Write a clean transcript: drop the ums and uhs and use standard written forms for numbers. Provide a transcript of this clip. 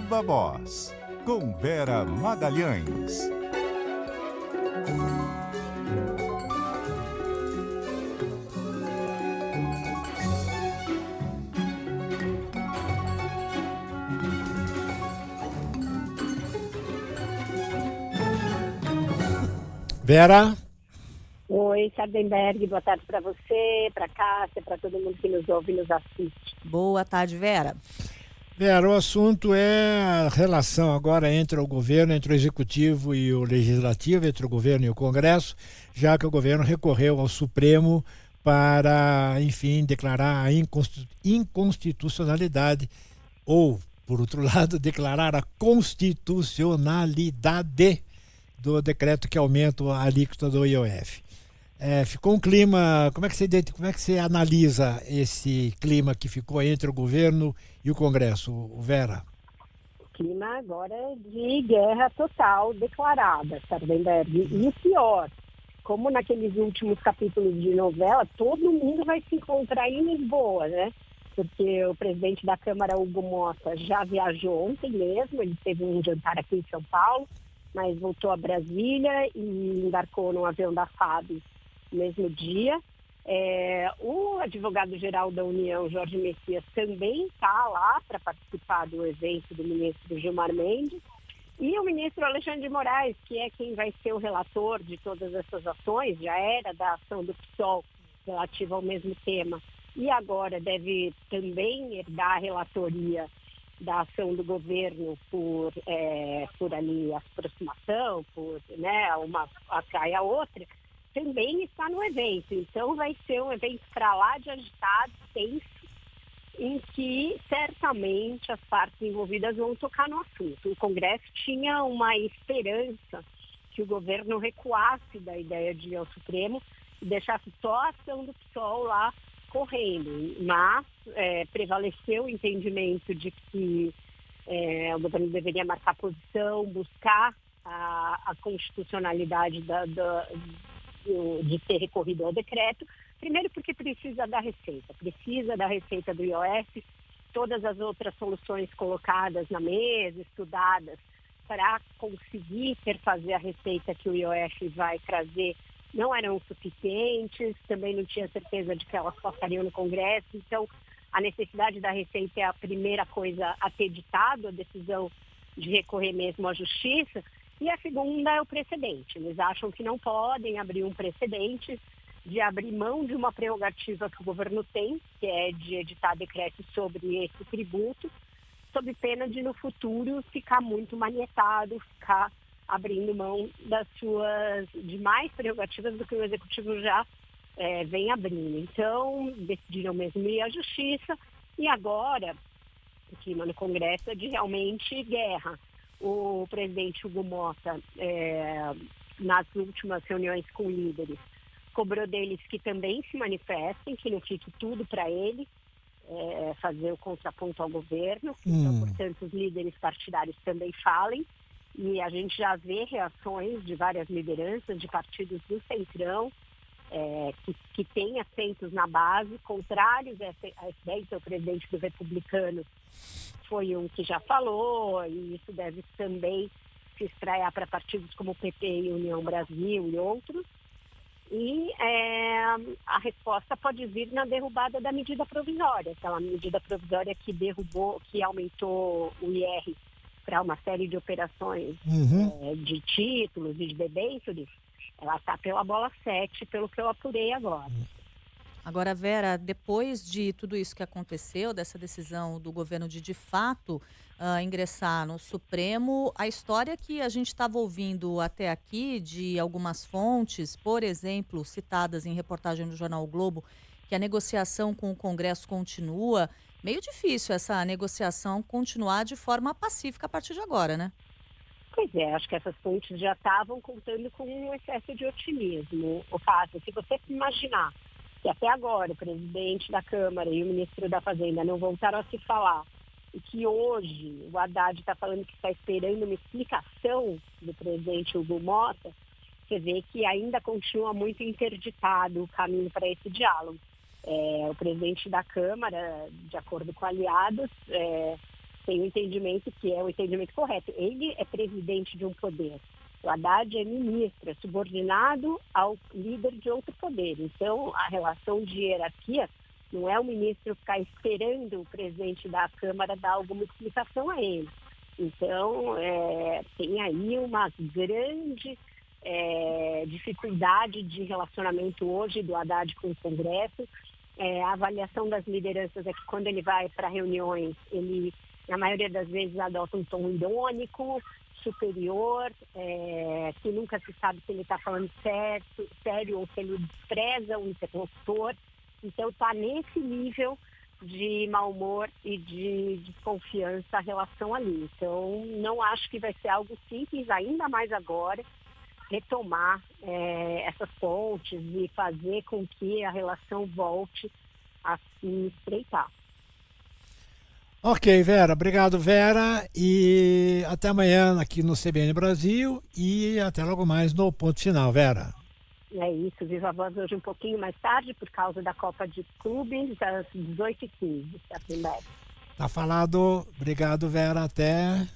Viva Voz, com Vera Magalhães. Vera? Oi, Sardenberg, boa tarde para você, para Cássia, para todo mundo que nos ouve e nos assiste. Boa tarde, Vera. Vera, o assunto é a relação agora entre o governo, entre o executivo e o legislativo, entre o governo e o Congresso, já que o governo recorreu ao Supremo para, enfim, declarar a inconstitucionalidade ou, por outro lado, declarar a constitucionalidade do decreto que aumenta a alíquota do IOF. Ficou um clima, como é que você analisa esse clima que ficou entre o governo e o Congresso, Vera? O clima agora é de guerra total declarada, Sardenberg. E o pior, como naqueles últimos capítulos de novela, todo mundo vai se encontrar em Lisboa, né? Porque o presidente da Câmara, Hugo Mota, já viajou ontem mesmo, ele teve um jantar aqui em São Paulo, mas voltou a Brasília e embarcou no avião da FAB no mesmo dia. O advogado-geral da União, Jorge Messias, também está lá para participar do evento do ministro Gilmar Mendes. E o ministro Alexandre de Moraes, que é quem vai ser o relator de todas essas ações, já era da ação do PSOL relativa ao mesmo tema, e agora deve também herdar a relatoria da ação do governo por ali aproximação, por uma atrai a outra, também está no evento. Então vai ser um evento para lá de agitado, tenso, em que certamente as partes envolvidas vão tocar no assunto. O Congresso tinha uma esperança que o governo recuasse da ideia de ir ao Supremo e deixasse só a ação do PSOL lá correndo, mas prevaleceu o entendimento de que o governo deveria marcar posição, buscar a constitucionalidade de ter recorrido ao decreto, primeiro porque precisa da receita do IOF, todas as outras soluções colocadas na mesa, estudadas, para conseguir fazer a receita que o IOF vai trazer, não eram suficientes, também não tinha certeza de que elas passariam no Congresso, então a necessidade da receita é a primeira coisa a ter ditado a decisão de recorrer mesmo à Justiça, e a segunda é o precedente. Eles acham que não podem abrir um precedente de abrir mão de uma prerrogativa que o governo tem, que é de editar decretos sobre esse tributo, sob pena de no futuro ficar muito manietado, ficar abrindo mão das suas demais prerrogativas do que o Executivo já vem abrindo. Então, decidiram mesmo ir à Justiça e agora o clima no Congresso é de realmente guerra. O presidente Hugo Mota, nas últimas reuniões com líderes, cobrou deles que também se manifestem, que não fique tudo para ele, fazer o contraponto ao governo. Então, portanto, os líderes partidários também falem. E a gente já vê reações de várias lideranças de partidos do Centrão, que têm assentos na base, contrários a essa ideia. Então, o presidente do Republicano foi um que já falou, e isso deve também se espraiar para partidos como o PP e União Brasil e outros. E a resposta pode vir na derrubada da medida provisória, aquela medida provisória que aumentou o IR para uma série de operações de títulos e de debêntures. Ela está pela bola 7, pelo que eu apurei agora. Agora, Vera, depois de tudo isso que aconteceu, dessa decisão do governo de fato, ingressar no Supremo, a história que a gente estava ouvindo até aqui de algumas fontes, por exemplo, citadas em reportagem do jornal o Globo, que a negociação com o Congresso continua, meio difícil essa negociação continuar de forma pacífica a partir de agora, né? Pois é, acho que essas fontes já estavam contando com um excesso de otimismo. O fato, se você imaginar que até agora o presidente da Câmara e o ministro da Fazenda não voltaram a se falar, e que hoje o Haddad está falando que está esperando uma explicação do presidente Hugo Mota, você vê que ainda continua muito interditado o caminho para esse diálogo. O presidente da Câmara, de acordo com aliados, tem o entendimento que é o entendimento correto. Ele é presidente de um poder. O Haddad é ministro, é subordinado ao líder de outro poder. Então, a relação de hierarquia não é o ministro ficar esperando o presidente da Câmara dar alguma explicação a ele. Então, tem aí uma grande dificuldade de relacionamento hoje do Haddad com o Congresso. A avaliação das lideranças é que quando ele vai para reuniões, ele, na maioria das vezes, adota um tom irônico, superior, que nunca se sabe se ele está falando sério ou se ele despreza o interlocutor. Então, está nesse nível de mau humor e de desconfiança a relação ali. Então, não acho que vai ser algo simples, ainda mais agora, retomar essas pontes e fazer com que a relação volte a se estreitar. Ok, Vera. Obrigado, Vera. E até amanhã aqui no CBN Brasil e até logo mais no Ponto Final, Vera. É isso, Viva Voz hoje um pouquinho mais tarde, por causa da Copa de Clubes, às 18h15. Tá falado. Obrigado, Vera. Até.